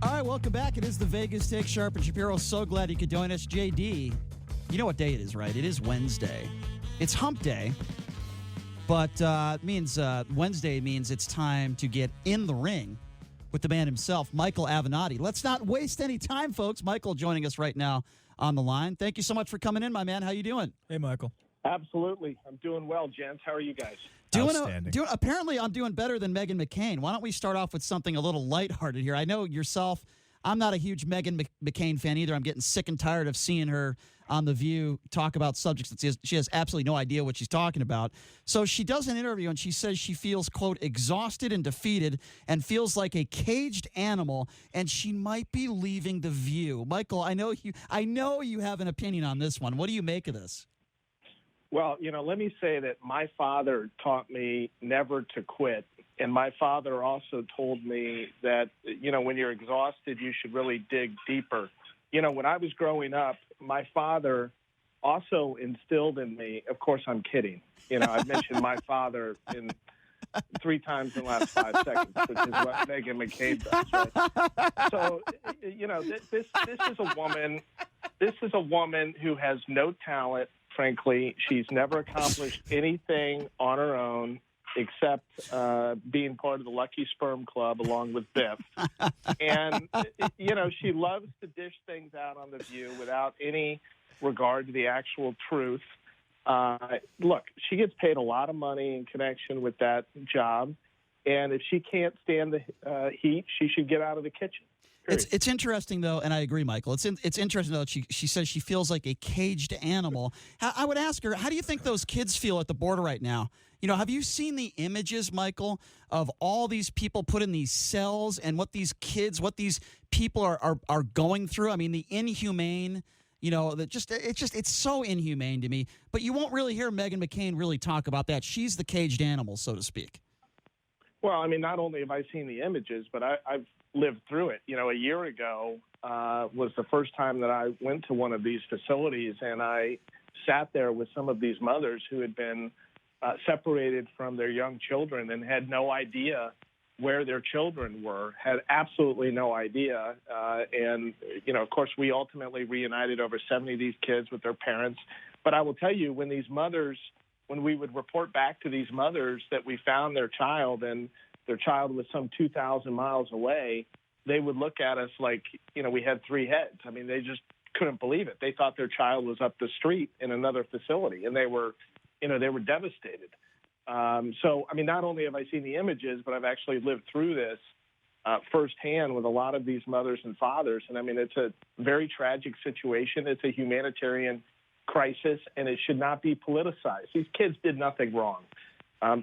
All right, welcome back. It is the Vegas Take. Sharp and Shapiro. So glad you could join us. JD, you know what day it is, right? It is Wednesday. It's hump day, but Wednesday means it's time to get in the ring with the man himself, Michael Avenatti. Let's not waste any time, folks. Michael joining us right now on the line. Thank you so much for coming in, my man. How you doing? Hey, Michael. Absolutely. I'm doing well, gents. How are you guys? Apparently, I'm doing better than Meghan McCain. Why don't we start off with something a little lighthearted here? I know yourself, I'm not a huge Meghan McCain fan either. I'm getting sick and tired of seeing her on The View talk about subjects that she has absolutely no idea what she's talking about. So she does an interview and she says she feels, quote, exhausted and defeated and feels like a caged animal, and she might be leaving The View. Michael, I know you have an opinion on this one. What do you make of this? Well, let me say that my father taught me never to quit. And my father also told me that, when you're exhausted, you should really dig deeper. When I was growing up, my father also instilled in me, of course, I'm kidding. I've mentioned my father in 3 times in the last 5 seconds, which is what Meghan McCain does, right? So, this is a woman who has no talent. Frankly, she's never accomplished anything on her own except being part of the Lucky Sperm Club along with Biff. And, she loves to dish things out on The View without any regard to the actual truth. Look, she gets paid a lot of money in connection with that job. And if she can't stand the heat, she should get out of the kitchen. It's interesting, though, and I agree, Michael. It's interesting, though, that she says she feels like a caged animal. I would ask her, how do you think those kids feel at the border right now? Have you seen the images, Michael, of all these people put in these cells and what these people are going through? I mean, the inhumane, it's so inhumane to me. But you won't really hear Meghan McCain really talk about that. She's the caged animal, so to speak. Well, I mean, not only have I seen the images, but I've lived through it. A year ago was the first time that I went to one of these facilities, and I sat there with some of these mothers who had been separated from their young children and had no idea where their children were, had absolutely no idea. Of course, we ultimately reunited over 70 of these kids with their parents. But I will tell you, when we would report back to these mothers that we found their child and their child was some 2,000 miles away, they would look at us like, we had 3 heads. I mean, they just couldn't believe it. They thought their child was up the street in another facility, and they were devastated. So, I mean, not only have I seen the images, but I've actually lived through this firsthand with a lot of these mothers and fathers. And, I mean, it's a very tragic situation. It's a humanitarian crisis, and it should not be politicized. These kids did nothing wrong.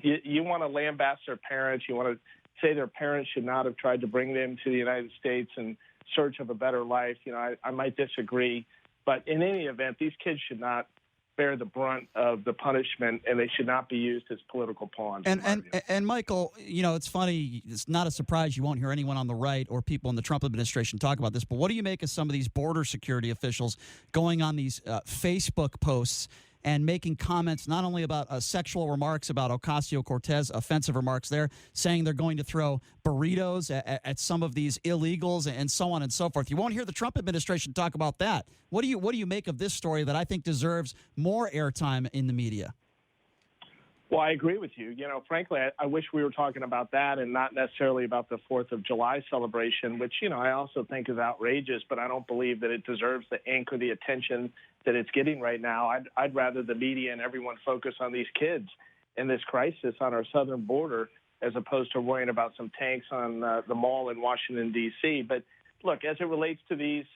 You want to lambaste their parents. You want to say their parents should not have tried to bring them to the United States in search of a better life. I might disagree. But in any event, these kids should not bear the brunt of the punishment, and they should not be used as political pawns. And Michael, it's funny. It's not a surprise you won't hear anyone on the right or people in the Trump administration talk about this. But what do you make of some of these border security officials going on these Facebook posts and making comments not only about sexual remarks about Ocasio-Cortez, offensive remarks there, saying they're going to throw burritos at some of these illegals and so on and so forth. You won't hear the Trump administration talk about that. What do you make of this story that I think deserves more airtime in the media? Well, I agree with you. Frankly, I wish we were talking about that and not necessarily about the 4th of July celebration, which, I also think is outrageous, but I don't believe that it deserves the ink or the attention that it's getting right now. I'd rather the media and everyone focus on these kids in this crisis on our southern border as opposed to worrying about some tanks on the mall in Washington, D.C. But look, as it relates to these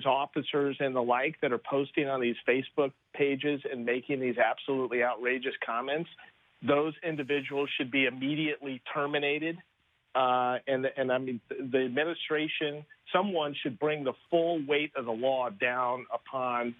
officers and the like that are posting on these Facebook pages and making these absolutely outrageous comments, those individuals should be immediately terminated. And I mean, the administration, someone should bring the full weight of the law down upon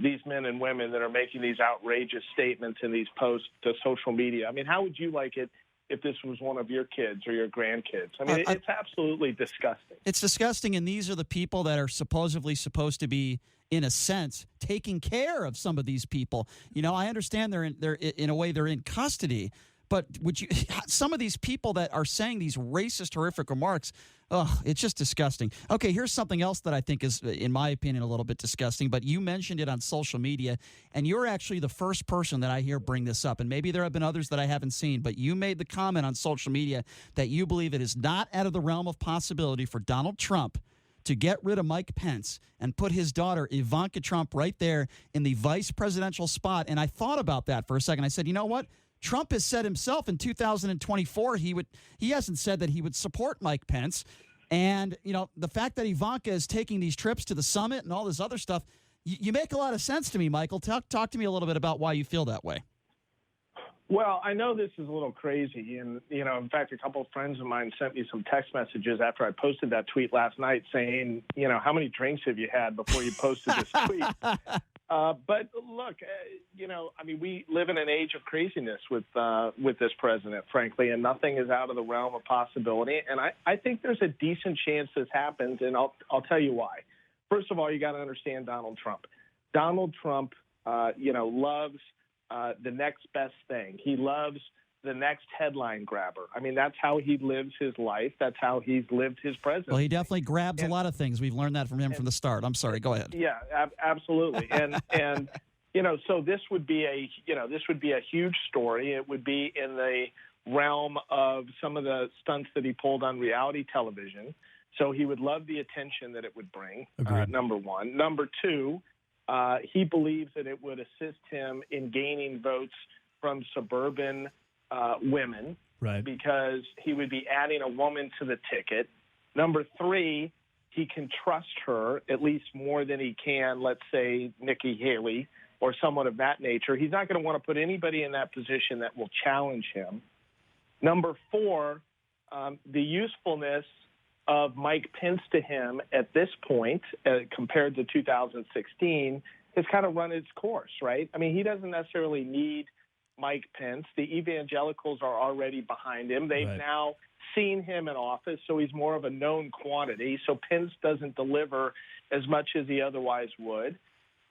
these men and women that are making these outrageous statements in these posts to social media. I mean, how would you like it if this was one of your kids or your grandkids? I mean, it's absolutely disgusting. It's disgusting, and these are the people that are supposedly supposed to be, in a sense, taking care of some of these people. I understand they're in a way they're in custody, But would you? Some of these people that are saying these racist, horrific remarks, oh, it's just disgusting. Okay, here's something else that I think is, in my opinion, a little bit disgusting. But you mentioned it on social media, and you're actually the first person that I hear bring this up. And maybe there have been others that I haven't seen, but you made the comment on social media that you believe it is not out of the realm of possibility for Donald Trump to get rid of Mike Pence and put his daughter, Ivanka Trump, right there in the vice presidential spot. And I thought about that for a second. I said, you know what? Trump has said himself in 2024 he hasn't said that he would support Mike Pence. And, you know, the fact that Ivanka is taking these trips to the summit and all this other stuff, you make a lot of sense to me, Michael. Talk to me a little bit about why you feel that way. Well, I know this is a little crazy, and, you know, in fact, a couple of friends of mine sent me some text messages after I posted that tweet last night saying, you know, how many drinks have you had before you posted this tweet? But look, you know, I mean, we live in an age of craziness with this president, frankly, and nothing is out of the realm of possibility. And I think there's a decent chance this happens, and I'll tell you why. First of all, you got to understand Donald Trump. Donald Trump, you know, loves the next best thing. He loves the next headline grabber. I mean, that's how he lives his life. That's how he's lived his presidency. Well, he definitely grabs a lot of things. We've learned that from him from the start. I'm sorry. Go ahead. Yeah, absolutely. And you know, so this would be a huge story. It would be in the realm of some of the stunts that he pulled on reality television. So he would love the attention that it would bring. Number one. Number two, he believes that it would assist him in gaining votes from suburban women, right? Because he would be adding a woman to the ticket. Number three, he can trust her at least more than he can, let's say, Nikki Haley or someone of that nature. He's not going to want to put anybody in that position that will challenge him. Number four, the usefulness of Mike Pence to him at this point, compared to 2016, has kind of run its course, right? I mean, he doesn't necessarily need Mike Pence. The evangelicals are already behind him. They've now seen him in office, so he's more of a known quantity. So Pence doesn't deliver as much as he otherwise would.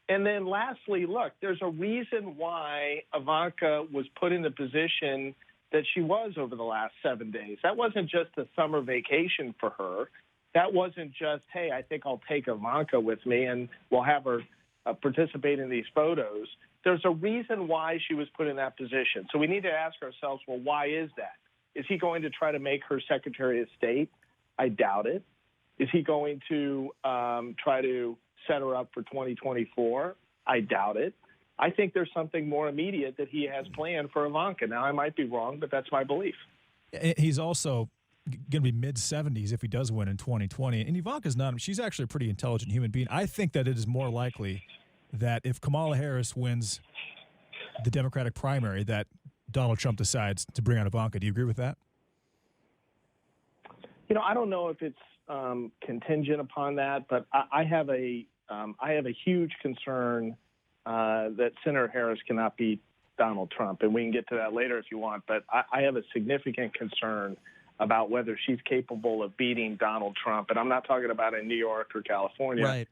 And then lastly, look, there's a reason why Ivanka was put in the position that she was over the last 7 days. That wasn't just a summer vacation for her. That wasn't just, hey, I think I'll take Ivanka with me and we'll have her participate in these photos. There's a reason why she was put in that position. So we need to ask ourselves, well, why is that? Is he going to try to make her Secretary of State? I doubt it. Is he going to try to set her up for 2024? I doubt it. I think there's something more immediate that he has planned for Ivanka. Now, I might be wrong, but that's my belief. He's also going to be mid-70s if he does win in 2020. And Ivanka's not. She's actually a pretty intelligent human being. I think that it is more likely that if Kamala Harris wins the Democratic primary, that Donald Trump decides to bring on Ivanka. Do you agree with that? You know, I don't know if it's contingent upon that, but I have a huge concern that Senator Harris cannot beat Donald Trump, and we can get to that later if you want. But I have a significant concern about whether she's capable of beating Donald Trump, and I'm not talking about in New York or California, right,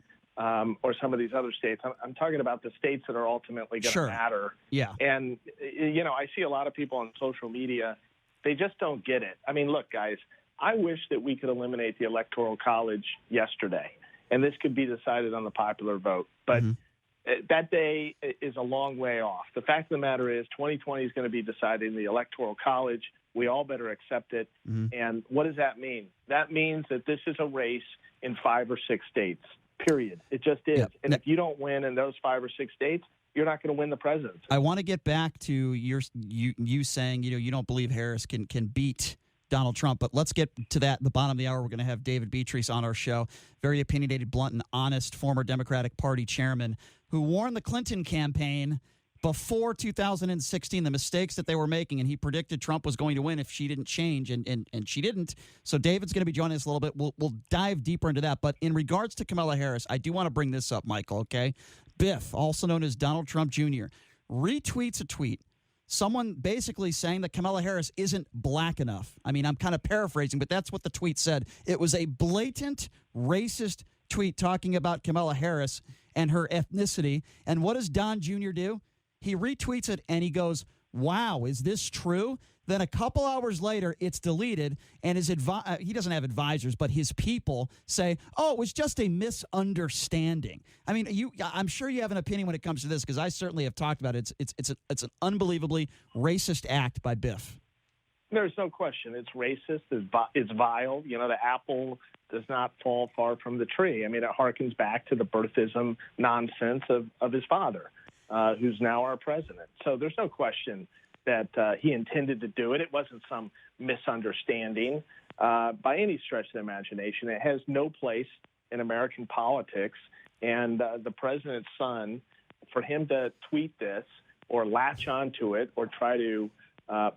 or some of these other states. I'm talking about the states that are ultimately going to matter. Yeah. And you know, I see a lot of people on social media; they just don't get it. I mean, look, guys, I wish that we could eliminate the Electoral College yesterday, and this could be decided on the popular vote, but. That day is a long way off. The fact of the matter is 2020 is going to be decided in the Electoral College. We all better accept it. And what does that mean? That means that this is a race in 5 or 6 states, period. It just is. Yep. And if you don't win in those 5 or 6 states, you're not going to win the presidency. I want to get back to you saying, you know, you don't believe Harris can beat Donald Trump, but let's get to that at the bottom of the hour. We're going to have David Beatrice on our show, very opinionated, blunt, and honest former Democratic Party chairman who warned the Clinton campaign before 2016 the mistakes that they were making, and he predicted Trump was going to win if she didn't change, and she didn't. So David's going to be joining us a little bit. We'll dive deeper into that. But in regards to Kamala Harris, I do want to bring this up, Michael, okay? Biff, also known as Donald Trump Jr., retweets a tweet. Someone basically saying that Kamala Harris isn't black enough. I mean, I'm kind of paraphrasing, but that's what the tweet said. It was a blatant racist tweet talking about Kamala Harris and her ethnicity. And what does Don Jr. do? He retweets it and he goes, wow, is this true? Then a couple hours later, it's deleted, and he doesn't have advisors, but his people say, "Oh, it was just a misunderstanding." I mean, I'm sure you have an opinion when it comes to this, because I certainly have talked about it. It's an unbelievably racist act by Biff. There's no question. It's racist. It's vile. You know, the apple does not fall far from the tree. I mean, it harkens back to the birthism nonsense of his father, who's now our president. So there's no question that he intended to do it. It wasn't some misunderstanding by any stretch of the imagination. It has no place in American politics. And the president's son, for him to tweet this or latch onto it or try to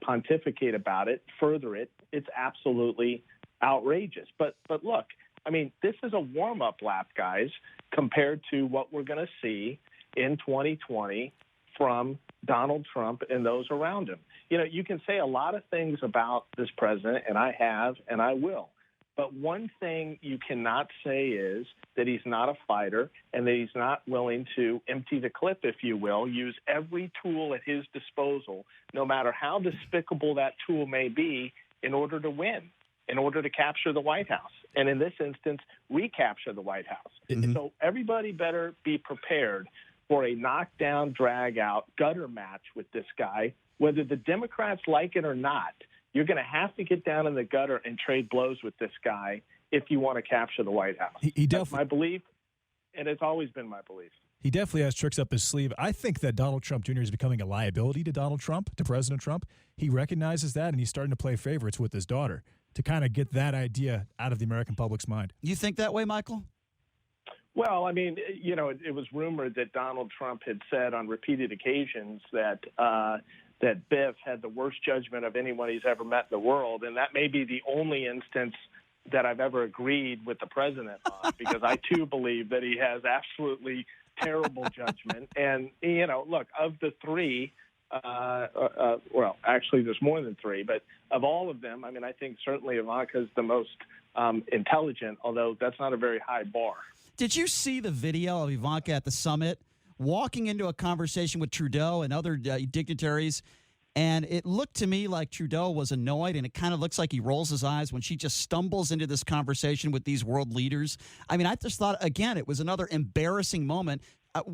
pontificate about it, further it, it's absolutely outrageous. But look, I mean, this is a warm-up lap, guys, compared to what we're going to see in 2020 from Donald Trump and those around him. You know, you can say a lot of things about this president, and I have, and I will. But one thing you cannot say is that he's not a fighter and that he's not willing to empty the clip, if you will, use every tool at his disposal, no matter how despicable that tool may be, in order to win, in order to capture the White House. And in this instance, recapture the White House. Mm-hmm. So everybody better be prepared for a knockdown, drag-out, gutter match with this guy. Whether the Democrats like it or not, you're going to have to get down in the gutter and trade blows with this guy if you want to capture the White House. That's my belief, and it's always been my belief. He definitely has tricks up his sleeve. I think that Donald Trump Jr. is becoming a liability to Donald Trump, to President Trump. He recognizes that, and he's starting to play favorites with his daughter to kind of get that idea out of the American public's mind. You think that way, Michael? Well, I mean, you know, it was rumored that Donald Trump had said on repeated occasions that that Biff had the worst judgment of anyone he's ever met in the world, and that may be the only instance that I've ever agreed with the president on, because I, too, believe that he has absolutely terrible judgment. And, you know, look, of the three, well, actually there's more than three, but of all of them, I mean, I think certainly Ivanka's the most intelligent, although that's not a very high bar. Did you see the video of Ivanka at the summit walking into a conversation with Trudeau and other dignitaries? And it looked to me like Trudeau was annoyed, and it kind of looks like he rolls his eyes when she just stumbles into this conversation with these world leaders. I mean, I just thought, again, it was another embarrassing moment.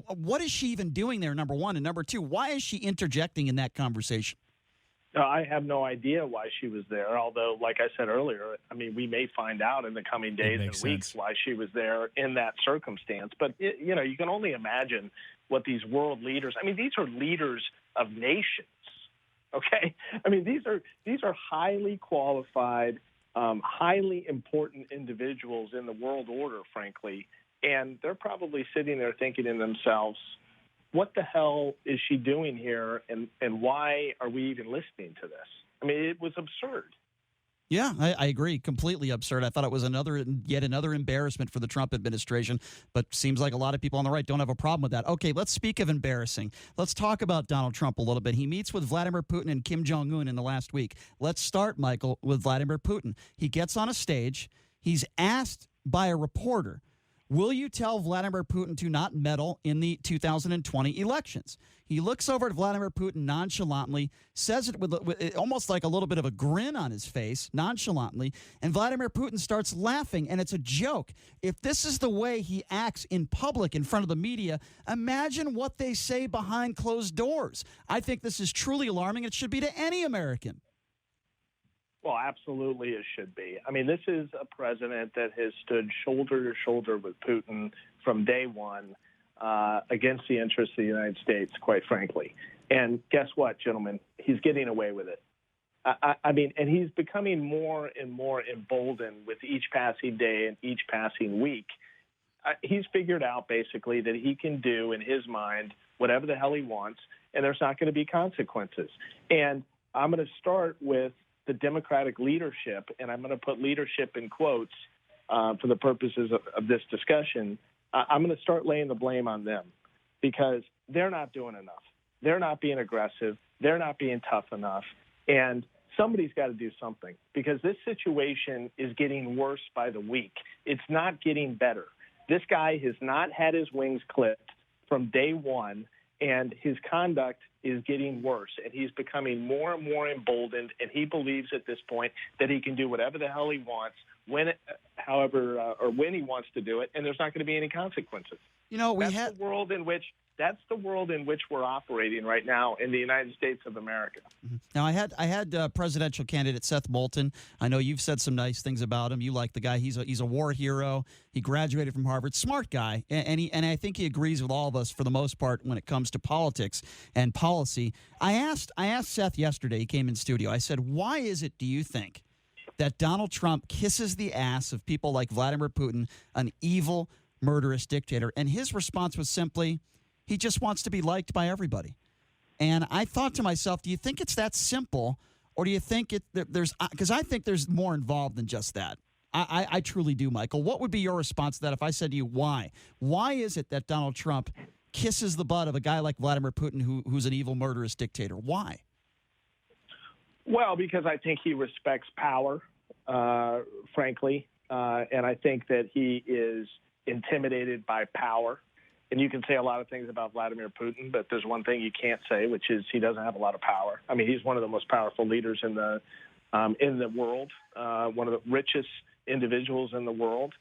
What is she even doing there, number one? And number two, why is she interjecting in that conversation? I have no idea why she was there, although, like I said earlier, I mean, we may find out in the coming days and weeks why she was there in that circumstance. But, you know, you can only imagine what these world leaders – I mean, these are leaders of nations, okay? I mean, these are highly qualified, highly important individuals in the world order, frankly, and they're probably sitting there thinking to themselves – what the hell is she doing here, and why are we even listening to this? I mean, it was absurd. Yeah, I agree. Completely absurd. I thought it was yet another embarrassment for the Trump administration, but seems like a lot of people on the right don't have a problem with that. Okay, let's speak of embarrassing. Let's talk about Donald Trump a little bit. He meets with Vladimir Putin and Kim Jong-un in the last week. Let's start, Michael, with Vladimir Putin. He gets on a stage. He's asked by a reporter, will you tell Vladimir Putin to not meddle in the 2020 elections? He looks over at Vladimir Putin nonchalantly, says it with almost like a little bit of a grin on his face, nonchalantly, and Vladimir Putin starts laughing, and it's a joke. If this is the way he acts in public in front of the media, imagine what they say behind closed doors. I think this is truly alarming. It should be to any American. Well, absolutely it should be. I mean, this is a president that has stood shoulder to shoulder with Putin from day one against the interests of the United States, quite frankly. And guess what, gentlemen? He's getting away with it. I mean, and he's becoming more and more emboldened with each passing day and each passing week. He's figured out basically that he can do in his mind whatever the hell he wants, and there's not going to be consequences. And I'm going to start with the Democratic leadership, and I'm going to put leadership in quotes for the purposes of this discussion. I'm going to start laying the blame on them because they're not doing enough. They're not being aggressive. They're not being tough enough. And somebody's got to do something because this situation is getting worse by the week. It's not getting better. This guy has not had his wings clipped from day one, and his conduct is getting worse, and he's becoming more and more emboldened, and he believes at this point that he can do whatever the hell he wants, when he wants to do it, and there's not going to be any consequences. You know, That's the world in which we're operating right now in the United States of America. Now, I had presidential candidate Seth Moulton. I know you've said some nice things about him. You like the guy. He's a war hero. He graduated from Harvard. Smart guy, and I think he agrees with all of us for the most part when it comes to politics and policy. I asked Seth yesterday. He came in studio. I said, "Why is it, do you think, that Donald Trump kisses the ass of people like Vladimir Putin, an evil, murderous dictator?" And his response was simply, he just wants to be liked by everybody. And I thought to myself, do you think it's that simple, or do you think there's – because I think there's more involved than just that. I truly do, Michael. What would be your response to that if I said to you, why? Why is it that Donald Trump kisses the butt of a guy like Vladimir Putin who's an evil, murderous dictator? Why? Well, because I think he respects power, frankly, and I think that he is intimidated by power. And you can say a lot of things about Vladimir Putin, but there's one thing you can't say, which is he doesn't have a lot of power. I mean, he's one of the most powerful leaders in the world, one of the richest individuals in the world.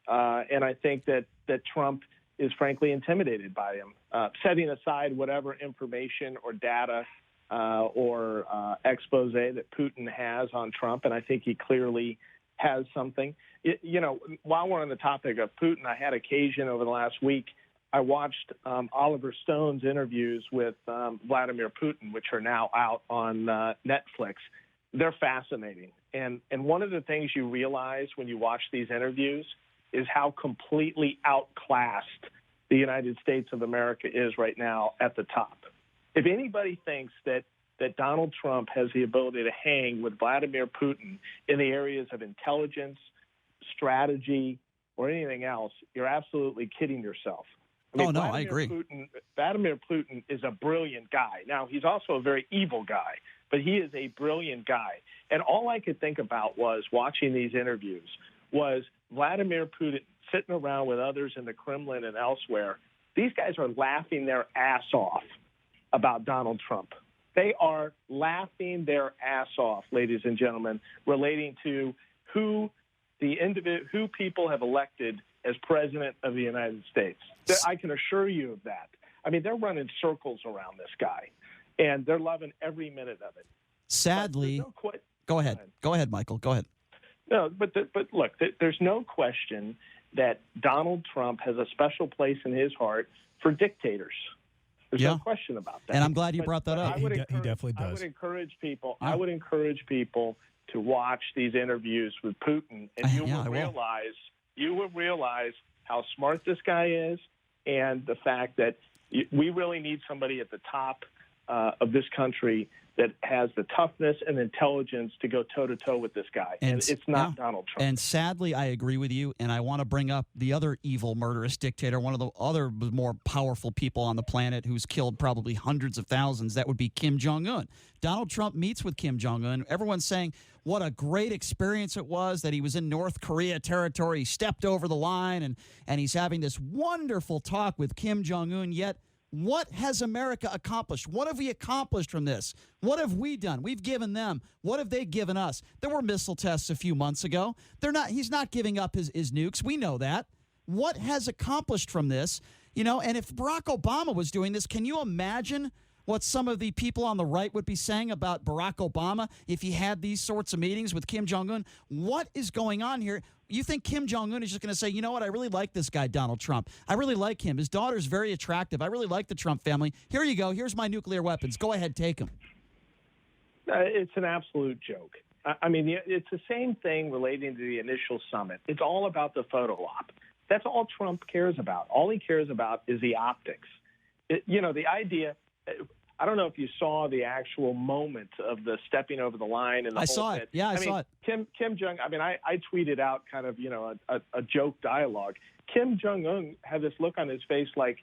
And I think that Trump is frankly intimidated by him. Setting aside whatever information or data or expose that Putin has on Trump, and I think he clearly has something. While we're on the topic of Putin, I had occasion over the last week. I watched Oliver Stone's interviews with Vladimir Putin, which are now out on Netflix. They're fascinating. And one of the things you realize when you watch these interviews is how completely outclassed the United States of America is right now at the top. If anybody thinks that Donald Trump has the ability to hang with Vladimir Putin in the areas of intelligence, strategy, or anything else, you're absolutely kidding yourself. I agree. Vladimir Putin is a brilliant guy. Now, he's also a very evil guy, but he is a brilliant guy. And all I could think about was watching these interviews was Vladimir Putin sitting around with others in the Kremlin and elsewhere. These guys are laughing their ass off about Donald Trump. They are laughing their ass off, ladies and gentlemen, relating to who people have elected as president of the United States. I can assure you of that. I mean, they're running circles around this guy, and they're loving every minute of it. Sadly, go ahead. Go ahead, Michael. Go ahead. No, but look, there's no question that Donald Trump has a special place in his heart for dictators. There's no question about that. And I'm glad you brought that up. He definitely does. I would encourage people to watch these interviews with Putin, and you will realize how smart this guy is, and the fact that we really need somebody at the top of this country that has the toughness and intelligence to go toe-to-toe with this guy. And it's not Donald Trump. And sadly, I agree with you, and I want to bring up the other evil, murderous dictator, one of the other more powerful people on the planet who's killed probably hundreds of thousands. That would be Kim Jong-un. Donald Trump meets with Kim Jong-un. Everyone's saying what a great experience it was, that he was in North Korea territory. He stepped over the line, and he's having this wonderful talk with Kim Jong-un, yet what has America accomplished? What have we accomplished from this? What have we done? We've given them. What have they given us? There were missile tests a few months ago. He's not giving up his nukes. We know that. What has accomplished from this? And if Barack Obama was doing this, can you imagine what some of the people on the right would be saying about Barack Obama if he had these sorts of meetings with Kim Jong-un? What is going on here? You think Kim Jong-un is just going to say, you know what, I really like this guy, Donald Trump. I really like him. His daughter's very attractive. I really like the Trump family. Here you go. Here's my nuclear weapons. Go ahead, take them. It's an absolute joke. I mean, it's the same thing relating to the initial summit. It's all about the photo op. That's all Trump cares about. All he cares about is the optics. The idea – I don't know if you saw the actual moment of the stepping over the line and the whole saw it. Yeah, I saw it. Kim Jong. I mean, I tweeted out kind of a joke dialogue. Kim Jong-un had this look on his face like,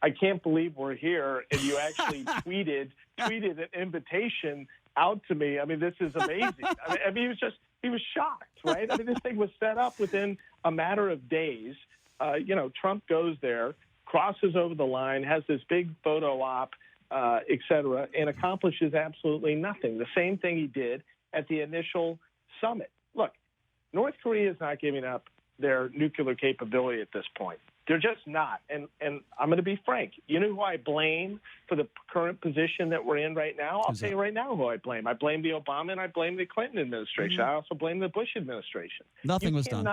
I can't believe we're here, and you actually tweeted an invitation out to me. I mean, this is amazing. I mean, he was shocked, right? I mean, this thing was set up within a matter of days. Trump goes there, crosses over the line, has this big photo op. et cetera, and accomplishes absolutely nothing. The same thing he did at the initial summit. Look, North Korea is not giving up their nuclear capability at this point. They're just not. And I'm going to be frank. You know who I blame for the current position that we're in right now? I'll tell you right now who I blame. I blame the Obama and I blame the Clinton administration. I also blame the Bush administration. Nothing was done.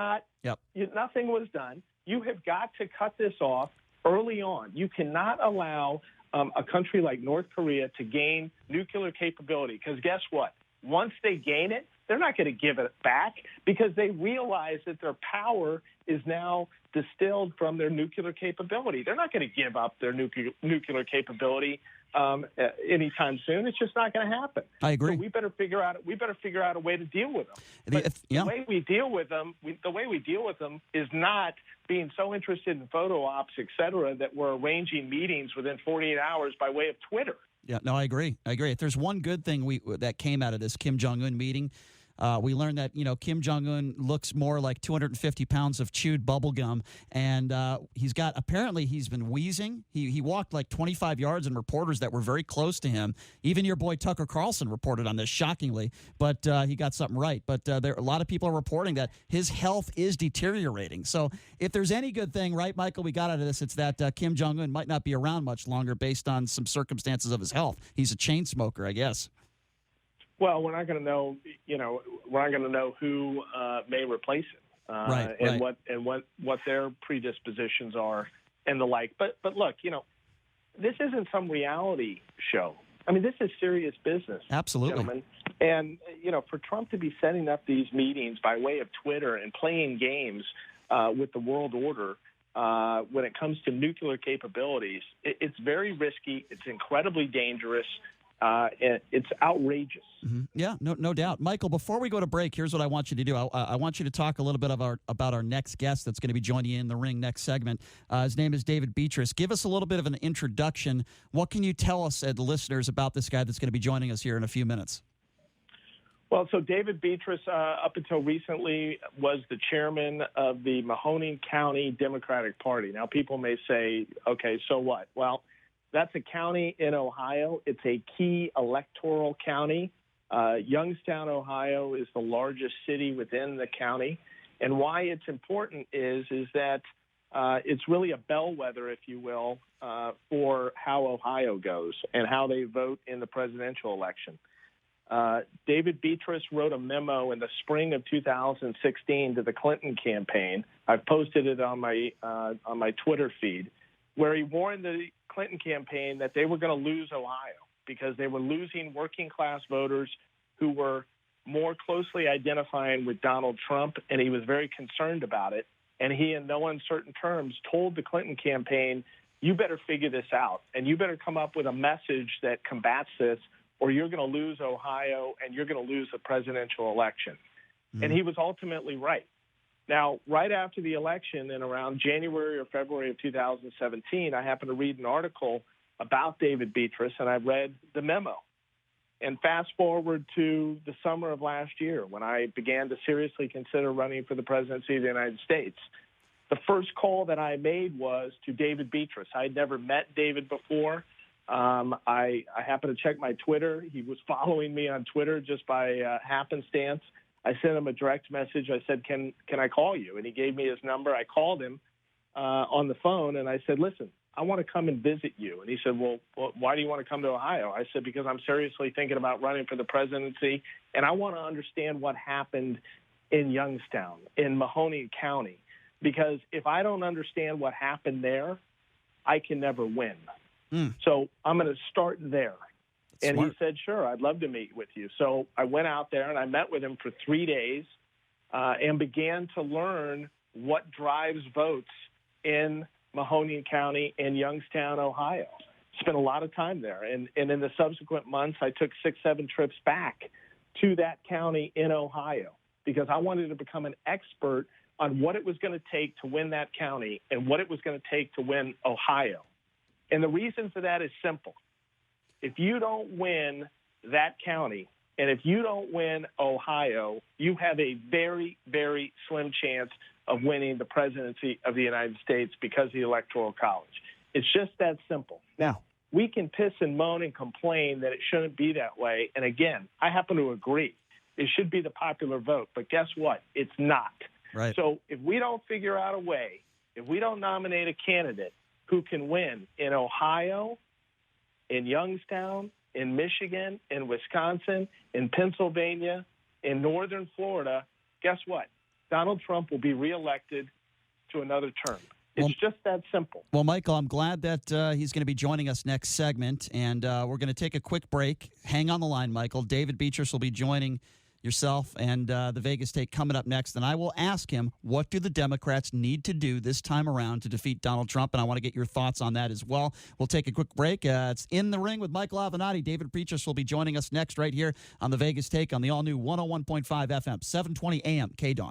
Nothing was done. You have got to cut this off early on. You cannot allow a country like North Korea to gain nuclear capability, because guess what? Once they gain it, they're not going to give it back, because they realize that their power is now distilled from their nuclear capability. They're not going to give up their nuclear capability anytime soon. It's just not going to happen. I agree. So we better figure out a way to deal with them. The way we deal with them is not being so interested in photo ops, et cetera, that we're arranging meetings within 48 hours by way of Twitter. Yeah, no, I agree. If there's one good thing that came out of this Kim Jong-un meeting, we learned that, Kim Jong-un looks more like 250 pounds of chewed bubble gum, and he's been wheezing. He walked like 25 yards, and reporters that were very close to him, even your boy Tucker Carlson reported on this, shockingly, but he got something right. But a lot of people are reporting that his health is deteriorating. So if there's any good thing, right, Michael, we got out of this, it's that Kim Jong-un might not be around much longer based on some circumstances of his health. He's a chain smoker, I guess. Well, we're not going to know. We're not going to know who may replace him, what their predispositions are and the like. But look, this isn't some reality show. I mean, this is serious business. Absolutely, gentlemen. And for Trump to be setting up these meetings by way of Twitter and playing games with the world order when it comes to nuclear capabilities, it's very risky. It's incredibly dangerous. It's outrageous. Mm-hmm. Yeah, no doubt. Michael, before we go to break, here's what I want you to do. I want you to talk a little bit about our next guest that's going to be joining you in the ring next segment. His name is David Beatrice. Give us a little bit of an introduction. What can you tell us, the listeners, about this guy that's going to be joining us here in a few minutes? Well, so David Beatrice, up until recently, was the chairman of the Mahoning County Democratic Party. Now, people may say, okay, so what? Well, that's a county in Ohio. It's a key electoral county. Youngstown, Ohio, is the largest city within the county. And why it's important is that it's really a bellwether, if you will, for how Ohio goes and how they vote in the presidential election. David Beatrice wrote a memo in the spring of 2016 to the Clinton campaign. I've posted it on my Twitter feed, where he warned the Clinton campaign that they were going to lose Ohio because they were losing working-class voters who were more closely identifying with Donald Trump, and he was very concerned about it. And he, in no uncertain terms, told the Clinton campaign, you better figure this out, and you better come up with a message that combats this, or you're going to lose Ohio and you're going to lose the presidential election. Mm-hmm. And he was ultimately right. Now, right after the election, in around January or February of 2017, I happened to read an article about David Beatrice, and I read the memo. And fast forward to the summer of last year, when I began to seriously consider running for the presidency of the United States. The first call that I made was to David Beatrice. I had never met David before. I happened to check my Twitter. He was following me on Twitter just by happenstance. I sent him a direct message. I said, can I call you? And he gave me his number. I called him on the phone, and I said, listen, I want to come and visit you. And he said, well, why do you want to come to Ohio? I said, because I'm seriously thinking about running for the presidency, and I want to understand what happened in Youngstown, in Mahoning County, because if I don't understand what happened there, I can never win. So I'm going to start there. And he said, sure, I'd love to meet with you. So I went out there and I met with him for 3 days and began to learn what drives votes in Mahoning County and Youngstown, Ohio. Spent a lot of time there. And in the subsequent months, I took 6-7 trips back to that county in Ohio because I wanted to become an expert on what it was going to take to win that county and what it was going to take to win Ohio. And the reason for that is simple. If you don't win that county, and if you don't win Ohio, you have a very, very slim chance of winning the presidency of the United States because of the Electoral College. It's just that simple. Now, we can piss and moan and complain that it shouldn't be that way. And again, I happen to agree. It should be the popular vote. But guess what? It's not. Right. So if we don't figure out a way, if we don't nominate a candidate who can win in Ohio, in Youngstown, in Michigan, in Wisconsin, in Pennsylvania, in northern Florida, guess what? Donald Trump will be reelected to another term. It's just that simple. Well, Michael, I'm glad that he's going to be joining us next segment, and we're going to take a quick break. Hang on the line, Michael. David Beatrice will be joining yourself and the Vegas Take coming up next, and I will ask him, what do the Democrats need to do this time around to defeat Donald Trump? And I want to get your thoughts on that as well. We'll take a quick break. It's In the Ring with Michael Avenatti. David Beatrice will be joining us next right here on the Vegas Take on the all-new 101.5 FM, 720 AM KDWN.